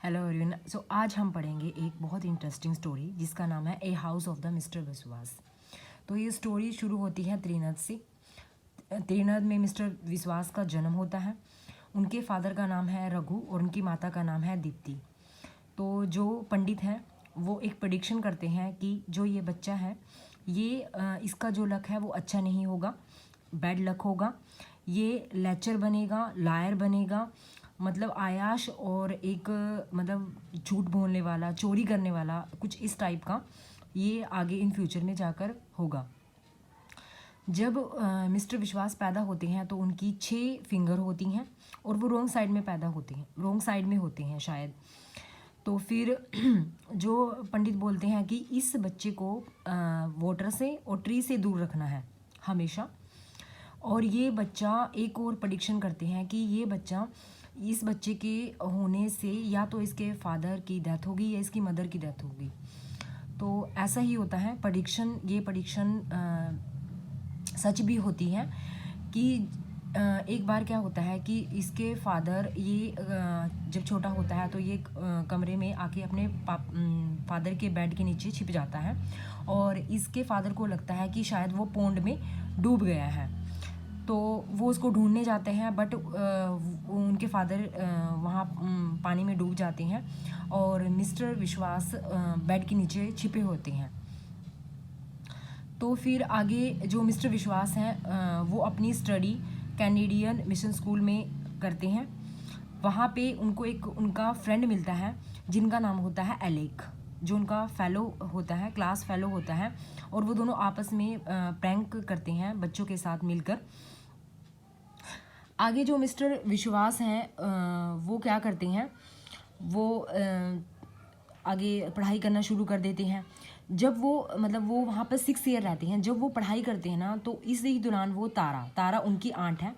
Hello everyone. सो आज हम पढ़ेंगे एक बहुत इंटरेस्टिंग स्टोरी जिसका नाम है a house of the mister विश्वास। तो ये स्टोरी शुरू होती है त्रिनद से। त्रिनद में मिस्टर विश्वास का जन्म होता है। उनके फादर का नाम है रघु और उनकी माता का नाम है दीप्ति। तो जो पंडित हैं वो एक प्रेडिक्शन करते हैं कि जो ये बच्चा है ये इसका जो लक है वो अच्छा नहीं होगा, बैड लक होगा। ये लेक्चर बनेगा, लायर बनेगा, मतलब आयाश और एक मतलब झूठ बोलने वाला, चोरी करने वाला, कुछ इस टाइप का ये आगे इन फ्यूचर में जाकर होगा। जब मिस्टर विश्वास पैदा होते हैं तो उनकी 6 फिंगर होती हैं और वो रॉन्ग साइड में पैदा होते हैं, रॉन्ग साइड में होते हैं शायद। तो फिर जो पंडित बोलते हैं कि इस बच्चे को वाटर से और ट्री से दूर रखना है हमेशा। और ये बच्चा एक और प्रेडिक्शन करते हैं कि ये बच्चा, इस बच्चे के होने से या तो इसके फादर की डेथ होगी या इसकी मदर की डेथ होगी। तो ऐसा ही होता है प्रेडिक्शन। ये प्रेडिक्शन सच भी होती है कि एक बार क्या होता है कि इसके फादर ये जब छोटा होता है तो ये कमरे में आके अपने फादर के बेड के नीचे छिप जाता है और इसके फादर को लगता है कि शायद वो पोंड में डूब गया है। तो वो उसको ढूंढने जाते हैं बट उनके फादर वहाँ पानी में डूब जाते हैं और मिस्टर विश्वास बेड के नीचे छिपे होते हैं। तो फिर आगे जो मिस्टर विश्वास हैं वो अपनी स्टडी कैनेडियन मिशन स्कूल में करते हैं। वहाँ पे उनको एक उनका फ्रेंड मिलता है जिनका नाम होता है एलेक, जो उनका फेलो होता है, क्लास फेलो होता है। और वो दोनों आपस में प्रैंक करते हैं बच्चों के साथ मिलकर। आगे जो मिस्टर विश्वास हैं वो क्या करते हैं, वो आगे पढ़ाई करना शुरू कर देते हैं। जब वो मतलब वो वहाँ पर 6 ईयर रहते हैं, जब वो पढ़ाई करते हैं ना तो इसी दौरान वो तारा उनकी आंट है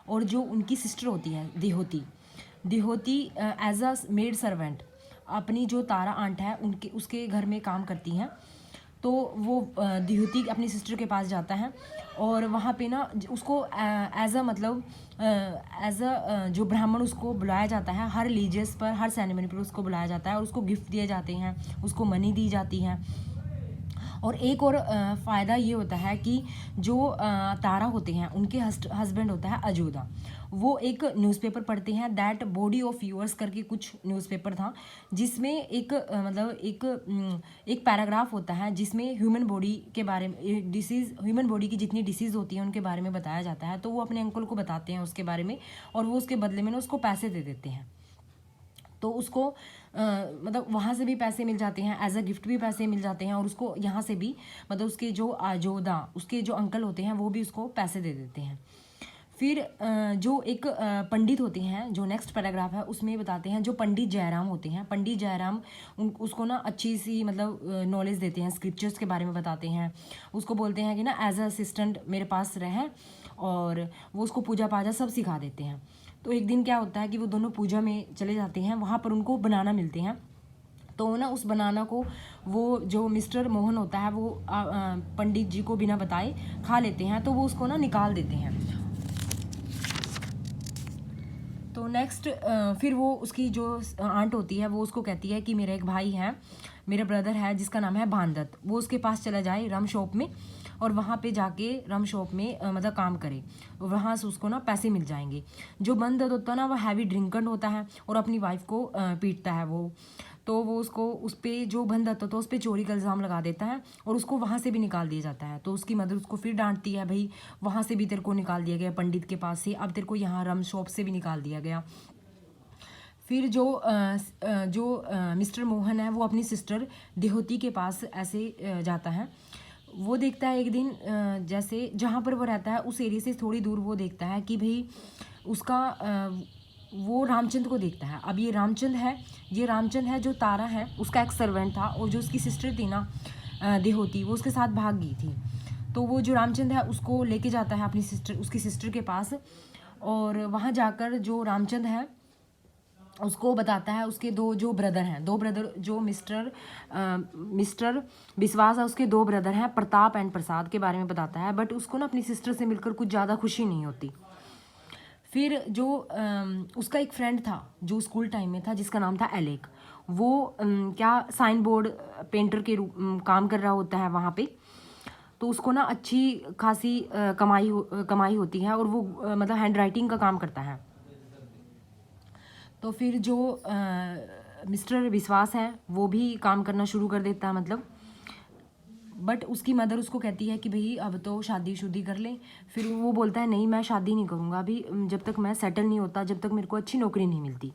और जो उनकी सिस्टर होती है देहोती एज अ मेड सर्वेंट अपनी जो तारा आंट है उनके उसके घर में काम करती हैं। तो वो देहोती अपनी सिस्टर के पास जाता है और वहाँ पे ना उसको एज अ मतलब एज अ जो ब्राह्मण उसको बुलाया जाता है, हर रिलीजियस पर, हर सेरेमनी पर उसको बुलाया जाता है और उसको गिफ्ट दिए जाते हैं, उसको मनी दी जाती है। और एक और फ़ायदा ये होता है कि जो तारा होते हैं उनके हस्बैंड होता है अजोदा। वो एक न्यूज़पेपर पढ़ते हैं, दैट बॉडी ऑफ यूअर्स करके कुछ न्यूज़पेपर था जिसमें एक मतलब एक पैराग्राफ होता है जिसमें ह्यूमन बॉडी के बारे में, डिसीज़, ह्यूमन बॉडी की जितनी डिसीज़ होती हैं उनके बारे में बताया जाता है। तो वो अपने अंकल को बताते हैं उसके बारे में और वो उसके बदले में ना उसको पैसे दे देते हैं। तो उसको मतलब वहाँ से भी पैसे मिल जाते हैं, एज अ गिफ्ट भी पैसे मिल जाते हैं और उसको यहाँ से भी मतलब उसके जो आजोदा, उसके जो अंकल होते हैं वो भी उसको पैसे दे देते हैं। फिर जो एक पंडित होते हैं, जो नेक्स्ट पैराग्राफ है उसमें बताते हैं, जो पंडित जयराम होते हैं, पंडित जयराम उसको ना अच्छी सी मतलब नॉलेज देते हैं, स्क्रिप्चर्स के बारे में बताते हैं। उसको बोलते हैं कि ना एज अ असिस्टेंट मेरे पास रहे और वो उसको पूजा पाजा सब सिखा देते हैं। तो एक दिन क्या होता है कि वो दोनों पूजा में चले जाते हैं, वहाँ पर उनको बनाना मिलते हैं। तो ना उस बनाना को वो जो मिस्टर मोहन होता है वो पंडित जी को बिना बताए खा लेते हैं, तो वो उसको ना निकाल देते हैं। तो नेक्स्ट फिर वो उसकी जो आंट होती है वो उसको कहती है कि मेरा एक भाई है, मेरा ब्रदर है जिसका नाम है भानदत्त, वो उसके पास चला जाए रम शॉप में और वहाँ पे जाके रम शॉप में मतलब काम करे, वहाँ से उसको ना पैसे मिल जाएंगे। जो भानदत्त होता है ना वो हैवी ड्रिंकर होता है और अपनी वाइफ को पीटता है वो। तो वो उसको उस पर जो भानदत्त होता है उस पर चोरी का इल्ज़ाम लगा देता है और उसको वहाँ से भी निकाल दिया जाता है। तो उसकी मदर उसको फिर डांटती है, भाई वहाँ से भी तेरे को निकाल दिया गया पंडित के पास से, अब तेरे को यहाँ रम शॉप से भी निकाल दिया गया। फिर जो मिस्टर मोहन है वो अपनी सिस्टर देहोती के पास ऐसे जाता है। वो देखता है एक दिन जैसे जहाँ पर वो रहता है उस एरिया से थोड़ी दूर वो देखता है कि भाई उसका वो रामचंद्र को देखता है। अब ये रामचंद्र है जो तारा है उसका एक सर्वेंट था और जो उसकी सिस्टर थी ना देहोती, वो उसके साथ भाग गई थी। तो वो जो रामचंद्र है उसको लेके जाता है उसकी सिस्टर के पास और वहाँ जाकर जो रामचंद्र है उसको बताता है उसके दो ब्रदर जो मिस्टर विश्वास है उसके 2 ब्रदर हैं, प्रताप एंड प्रसाद के बारे में बताता है। बट उसको ना अपनी सिस्टर से मिलकर कुछ ज़्यादा खुशी नहीं होती। फिर जो उसका एक फ्रेंड था जो स्कूल टाइम में था, जिसका नाम था एलेक। वो क्या साइन बोर्ड पेंटर के रूप काम कर रहा होता है वहाँ पे। तो उसको ना अच्छी खासी कमाई होती है, और वो मतलब हैंड राइटिंग का काम करता है। तो फिर जो मिस्टर विश्वास है वो भी काम करना शुरू कर देता है, मतलब। बट उसकी मदर उसको कहती है कि भाई अब तो शादी शुदी कर ले। फिर वो बोलता है नहीं, मैं शादी नहीं करूँगा अभी, जब तक मैं सेटल नहीं होता, जब तक मेरे को अच्छी नौकरी नहीं मिलती।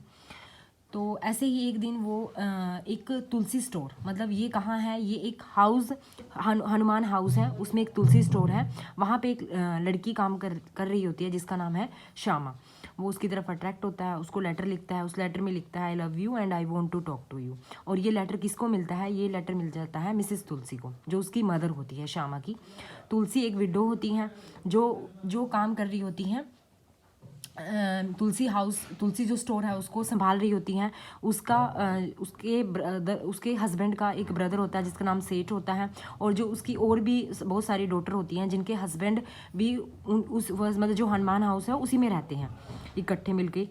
तो ऐसे ही एक दिन वो एक तुलसी स्टोर, मतलब ये कहाँ है, ये एक हाउस, हनुमान हाउस है, उसमें एक तुलसी स्टोर है। वहाँ पे एक लड़की काम कर रही होती है जिसका नाम है श्यामा। वो उसकी तरफ अट्रैक्ट होता है, उसको लेटर लिखता है। उस लेटर में लिखता है I love you and I want to talk to you. और ये लेटर किसको मिलता है? ये लेटर मिल जाता है मिसेस तुलसी को, जो उसकी मदर होती है श्यामा की। तुलसी एक विडो होती हैं जो जो काम कर रही होती हैं तुलसी जो स्टोर है उसको संभाल रही होती हैं। उसके हस्बैंड का एक ब्रदर होता है जिसका नाम सेठ होता है, और जो उसकी और भी बहुत सारी डॉटर होती हैं जिनके हस्बैंड भी मतलब जो हनुमान हाउस है उसी में रहते हैं इकट्ठे मिलके।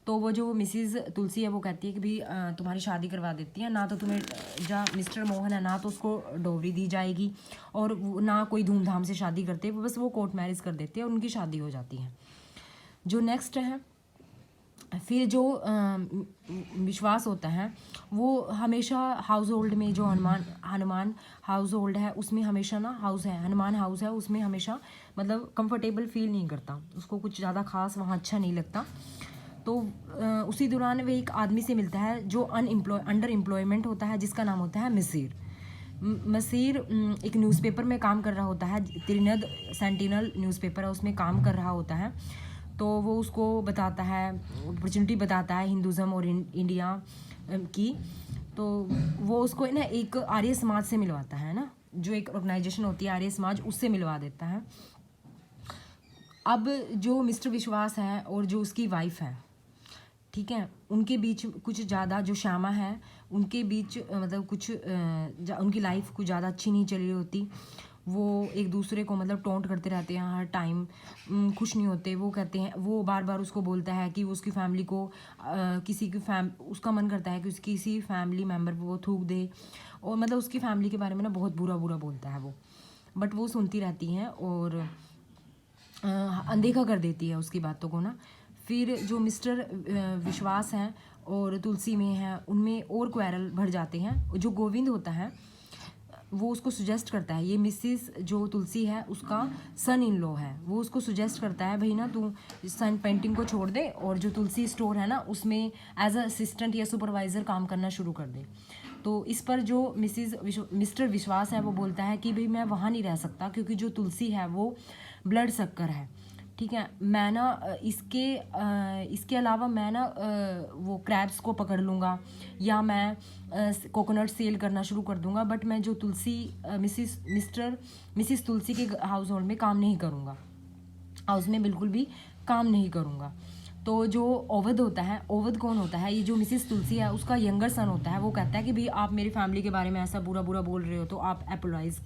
तो वो जो मिसिज तुलसी है वो कहती है कि भाई तुम्हारी शादी करवा देती है, ना तो तुम्हें जो मिस्टर मोहन है ना तो उसको डोवरी दी जाएगी, और ना कोई धूमधाम से शादी करते, बस वो कोर्ट मैरिज कर देते हैं और उनकी शादी हो जाती है। जो नेक्स्ट है, फिर जो विश्वास होता है वो हमेशा हाउस होल्ड में, जो हनुमान हाउस होल्ड है उसमें हमेशा ना, हाउस है हनुमान हाउस है उसमें हमेशा मतलब कंफर्टेबल फील नहीं करता, उसको कुछ ज़्यादा खास वहाँ अच्छा नहीं लगता। तो उसी दौरान वे एक आदमी से मिलता है जो अंडर एम्प्लॉयमेंट होता है, जिसका नाम होता है मसीर। मसीर एक न्यूज़पेपर में काम कर रहा होता है, त्रिनद सेंटिनल न्यूज़पेपर है उसमें काम कर रहा होता है। तो वो उसको बताता है, अपॉर्चुनिटी बताता है हिंदुज़म और इंडिया की। तो वो उसको ना एक आर्य समाज से मिलवाता है ना, जो एक ऑर्गेनाइजेशन होती है आर्य समाज, उससे मिलवा देता है। अब जो मिस्टर विश्वास है और जो उसकी वाइफ है, ठीक है, उनके बीच कुछ ज़्यादा, जो श्यामा है उनके बीच मतलब कुछ उनकी लाइफ कुछ ज़्यादा अच्छी नहीं चल रही होती। वो एक दूसरे को मतलब टोंट करते रहते हैं हर टाइम, खुश नहीं होते। वो कहते हैं, वो बार बार उसको बोलता है कि वो उसकी फैमिली को उसका मन करता है कि उसकी किसी फैमिली मेम्बर को वो थूक दे, और मतलब उसकी फैमिली के बारे में ना बहुत बुरा बोलता है वो। बट वो सुनती रहती हैं और अनदेखा कर देती है उसकी बातों को ना। फिर जो मिस्टर विश्वास हैं और तुलसी में हैं, उनमें और क्वेरल बढ़ जाते हैं। जो गोविंद होता है वो उसको सुजेस्ट करता है, ये मिसिस जो तुलसी है उसका सन इन लॉ है, वो उसको सुजेस्ट करता है भाई ना तू सन पेंटिंग को छोड़ दे और जो तुलसी स्टोर है ना उसमें एज अ असिस्टेंट या सुपरवाइज़र काम करना शुरू कर दे। तो इस पर जो मिस्टर विश्वास है वो बोलता है कि भाई मैं वहाँ नहीं रह सकता, क्योंकि जो तुलसी है वो ब्लड सक्कर है, ठीक है। मैं ना इसके अलावा मैं ना वो क्रैब्स को पकड़ लूँगा या मैं कोकोनट सेल करना शुरू कर दूँगा, बट मैं जो तुलसी मिसिस तुलसी के हाउस होल्ड में काम नहीं करूँगा, हाउस में बिल्कुल भी काम नहीं करूँगा। तो जो ओवध होता है, ओवध कौन होता है? ये जो मिसिस तुलसी है उसका यंगर सन होता है। वो कहता है कि भाई आप मेरी फैमिली के बारे में ऐसा बुरा बोल रहे हो तो आप अपोलाइज,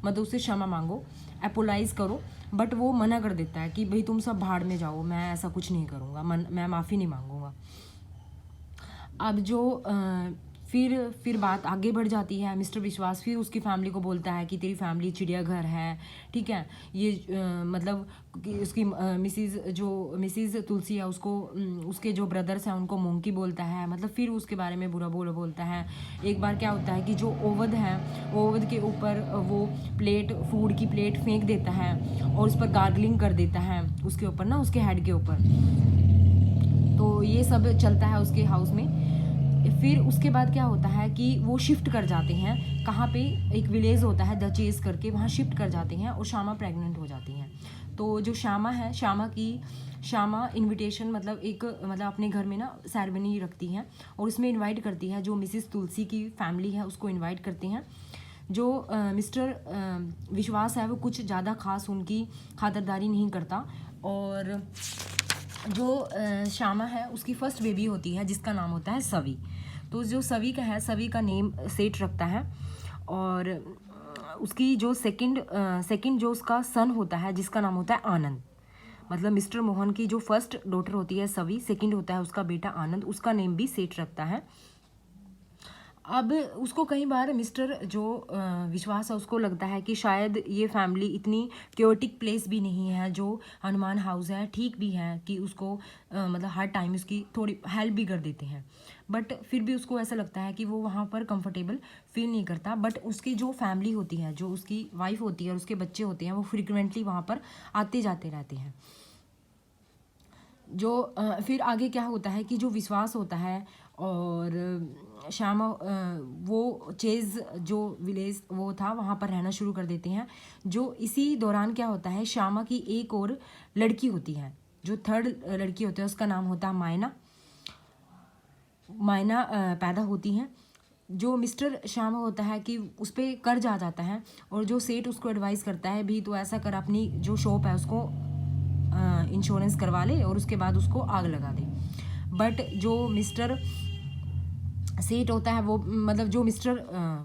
मतलब उससे क्षमा मांगो, अपोलाइज करो। बट वो मना कर देता है कि भाई तुम सब भाड़ में जाओ, मैं ऐसा कुछ नहीं करूँगा, मैं माफ़ी नहीं मांगूंगा। अब जो फिर बात आगे बढ़ जाती है। मिस्टर विश्वास फिर उसकी फैमिली को बोलता है कि तेरी फैमिली चिड़ियाघर है, ठीक है। ये मतलब कि उसकी मिसिज तुलसी है उसको उसके जो ब्रदर्स हैं उनको मोंकी बोलता है, मतलब फिर उसके बारे में बुरा बोलता है। एक बार क्या होता है कि जो ओवध है, ओवध के ऊपर वो फूड की प्लेट फेंक देता है और उस पर गार्गलिंग कर देता है उसके ऊपर ना, उसके हेड के ऊपर। तो ये सब चलता है उसके हाउस में। फिर उसके बाद क्या होता है कि वो शिफ्ट कर जाते हैं, कहाँ पे, एक विलेज होता है दचेस करके, वहाँ शिफ्ट कर जाते हैं और श्यामा प्रेग्नेंट हो जाती हैं। तो जो श्यामा है, श्यामा इनविटेशन मतलब अपने घर में ना सेरेमनी रखती हैं और उसमें इनवाइट करती है, जो मिसिस तुलसी की फैमिली है उसको इनवाइट करते हैं। जो मिस्टर विश्वास है वो कुछ ज़्यादा खास उनकी खातिरदारी नहीं करता। और जो श्यामा है उसकी फर्स्ट बेबी होती है जिसका नाम होता है सवी। तो जो सवी का है, सवी का नेम सेठ रखता है। और उसकी जो सेकंड जो उसका सन होता है जिसका नाम होता है आनंद, मतलब मिस्टर मोहन की जो फर्स्ट डॉटर होती है सवी, सेकंड होता है उसका बेटा आनंद, उसका नेम भी सेठ रखता है। अब उसको कई बार मिस्टर जो विश्वास है उसको लगता है कि शायद ये फैमिली इतनी क्योटिक प्लेस भी नहीं है, जो हनुमान हाउस है ठीक भी है कि उसको मतलब हर टाइम उसकी थोड़ी हेल्प भी कर देते हैं, बट फिर भी उसको ऐसा लगता है कि वो वहाँ पर कंफर्टेबल फील नहीं करता। बट उसकी जो फैमिली होती है, जो उसकी वाइफ होती है और उसके बच्चे होते हैं, वो फ्रिक्वेंटली वहाँ पर आते जाते रहते हैं। जो फिर आगे क्या होता है कि जो विश्वास होता है और श्यामा वो चेज जो विलेज वो था वहाँ पर रहना शुरू कर देते हैं। जो इसी दौरान क्या होता है, श्यामा की एक और लड़की होती है, जो थर्ड लड़की होती है उसका नाम होता है मायना। मायना पैदा होती हैं। जो मिस्टर श्यामा होता है कि उस पर कर्ज आ जाता है और जो सेठ उसको एडवाइस करता है भी तो ऐसा कर, अपनी जो शॉप है उसको इंश्योरेंस करवा ले और उसके बाद उसको आग लगा दे। बट जो मिस्टर सेठ होता है वो मतलब जो मिस्टर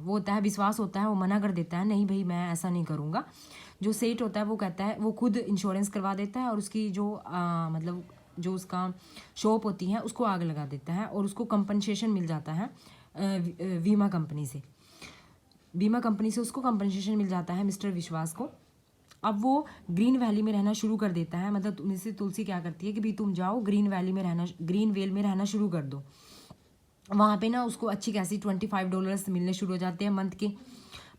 वो होता है विश्वास होता है, वो मना कर देता है, नहीं भाई मैं ऐसा नहीं करूँगा। जो सेठ होता है वो कहता है, वो खुद इंश्योरेंस करवा देता है और उसकी जो मतलब जो उसका शॉप होती है उसको आग लगा देता है और उसको कंपनसेशन मिल जाता है बीमा कंपनी से। बीमा कंपनी से उसको कंपनसेशन मिल जाता है मिस्टर विश्वास को। अब वो ग्रीन वैली में रहना शुरू कर देता है। मतलब तुमसे तुलसी क्या करती है कि भाई तुम जाओ ग्रीन वैली में रहना, ग्रीन वेल में रहना शुरू कर दो। वहाँ पे ना उसको अच्छी खासी $25 मिलने शुरू हो जाते हैं मंथ के।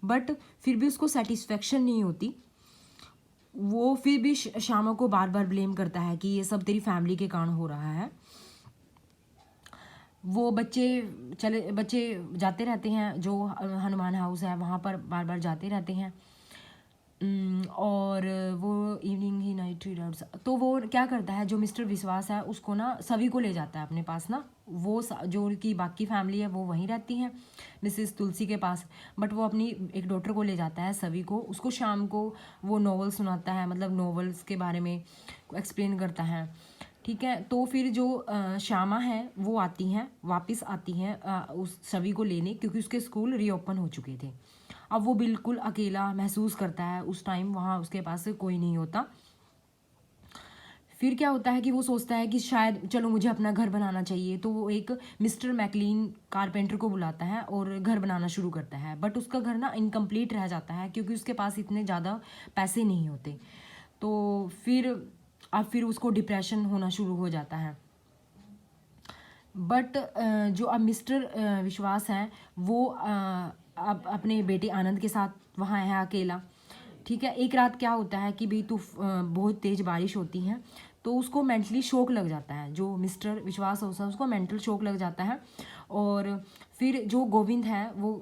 बट फिर भी उसको सेटिस्फेक्शन नहीं होती। वो फिर भी श्यामा को बार बार ब्लेम करता है कि ये सब तेरी फैमिली के कारण हो रहा है। वो बच्चे जाते रहते हैं, जो हनुमान हाउस है वहाँ पर बार बार जाते रहते हैं। और वो इवनिंग ही नाइट रीडर्स, तो वो क्या करता है, जो मिस्टर विश्वास है उसको ना सभी को ले जाता है अपने पास ना। वो जो उनकी बाकी फैमिली है वो वहीं रहती हैं मिसेस तुलसी के पास, बट वो अपनी एक डॉटर को ले जाता है सभी को। उसको शाम को वो नॉवल सुनाता है, मतलब नॉवेल्स के बारे में एक्सप्लेन करता है। ठीक है, तो फिर जो श्यामा है वो आती हैं, वापस आती हैं उस सभी को लेने, क्योंकि उसके स्कूल रीओपन हो चुके थे। अब वो बिल्कुल अकेला महसूस करता है उस टाइम, वहाँ उसके पास कोई नहीं होता। फिर क्या होता है कि वो सोचता है कि शायद चलो मुझे अपना घर बनाना चाहिए, तो वो एक मिस्टर मैकलीन कारपेंटर को बुलाता है और घर बनाना शुरू करता है। बट उसका घर ना इनकम्प्लीट रह जाता है क्योंकि उसके पास इतने ज़्यादा पैसे नहीं होते। तो फिर उसको डिप्रेशन होना शुरू हो जाता है। बट जो अब मिस्टर विश्वास हैं वो अब अपने बेटे आनंद के साथ वहाँ है अकेला। ठीक है, एक रात क्या होता है कि भाई बहुत तेज़ बारिश होती है, तो उसको मेंटली शॉक लग जाता है। जो मिस्टर विश्वास होता है उसको मेंटल शॉक लग जाता है। और फिर जो गोविंद है वो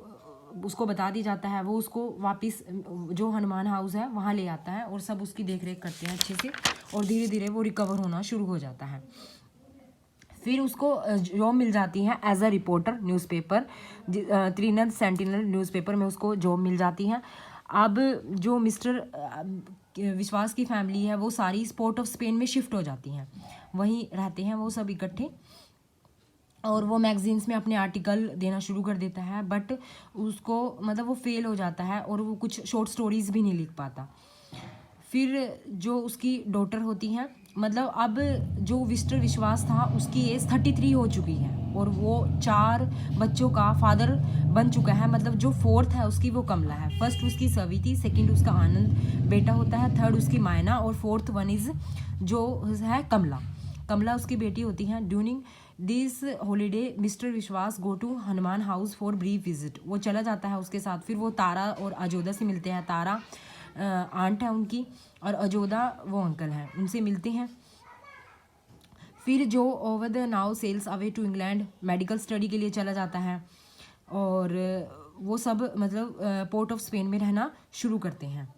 उसको बता दिया जाता है, वो उसको वापस जो हनुमान हाउस है वहाँ ले आता है और सब उसकी देख रेख करते हैं अच्छे से, और धीरे धीरे वो रिकवर होना शुरू हो जाता है। फिर उसको जॉब मिल जाती है एज अ रिपोर्टर न्यूज़पेपर, त्रिनद सेंटिनल न्यूज़पेपर में उसको जॉब मिल जाती है। अब जो मिस्टर विश्वास की फैमिली है वो सारी पोर्ट ऑफ स्पेन में शिफ्ट हो जाती हैं, वहीं रहते हैं वो सब इकट्ठे, और वो मैगजीन्स में अपने आर्टिकल देना शुरू कर देता है। बट उसको मतलब वो फेल हो जाता है और वो कुछ शॉर्ट स्टोरीज भी नहीं लिख पाता। फिर जो उसकी डॉटर होती हैं, मतलब अब जो मिस्टर विश्वास था उसकी एज 33 हो चुकी है और वो 4 बच्चों का फादर बन चुका है। मतलब जो फोर्थ है उसकी वो कमला है। फर्स्ट उसकी सविति, सेकंड उसका आनंद बेटा होता है, थर्ड उसकी मायना, और फोर्थ वन इज जो है कमला। कमला उसकी बेटी होती हैं। During this holiday mister Vishwas go to Hanuman house for brief visit, वो चला जाता है उसके साथ। फिर वो तारा और अजोदा से मिलते हैं। तारा आंट है उनकी और अजोदा वो अंकल हैं, उनसे मिलते हैं। फिर जो over the now sails away to England medical study के लिए चला जाता है, और वो सब मतलब पोर्ट ऑफ स्पेन में रहना शुरू करते हैं।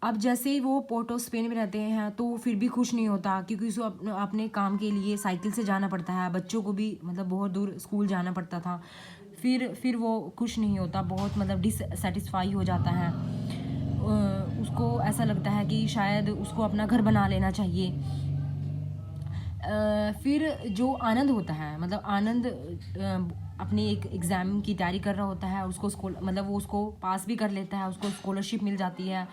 अब जैसे ही वो पोर्ट ऑफ स्पेन में रहते हैं तो वो फिर भी खुश नहीं होता, क्योंकि उसको अपने काम के लिए साइकिल से जाना पड़ता है, बच्चों को भी मतलब बहुत दूर स्कूल जाना पड़ता था। फिर वो खुश नहीं होता, बहुत मतलब डिससेटिस्फाई हो जाता है। उसको ऐसा लगता है कि शायद उसको अपना घर बना लेना चाहिए। फिर जो आनंद होता है, मतलब आनंद अपनी एक एग्ज़ाम की तैयारी कर रहा होता है, उसको मतलब वो उसको पास भी कर लेता है, उसको स्कॉलरशिप मिल जाती है।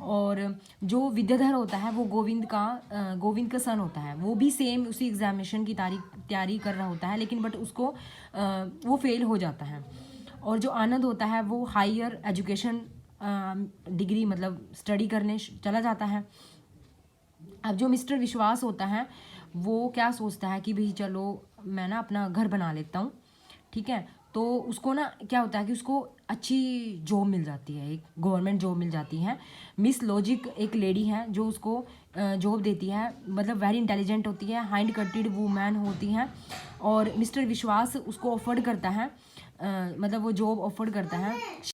और जो विद्याधर होता है वो गोविंद का सन होता है, वो भी सेम उसी एग्जामिनेशन की तैयारी कर रहा होता है, लेकिन बट उसको वो फेल हो जाता है। और जो आनंद होता है वो हायर एजुकेशन डिग्री मतलब स्टडी करने चला जाता है। अब जो मिस्टर विश्वास होता है वो क्या सोचता है कि भाई चलो मैं ना अपना घर बना लेता हूँ, ठीक है। तो उसको ना क्या होता है कि उसको अच्छी जॉब मिल जाती है, एक गवर्नमेंट जॉब मिल जाती है। मिस लॉजिक एक लेडी है जो उसको जॉब देती है, मतलब वेरी इंटेलिजेंट होती है, हाइंड कटेड वूमेन होती है। और मिस्टर विश्वास उसको ऑफर्ड करता है, मतलब वो जॉब ऑफर्ड करता है।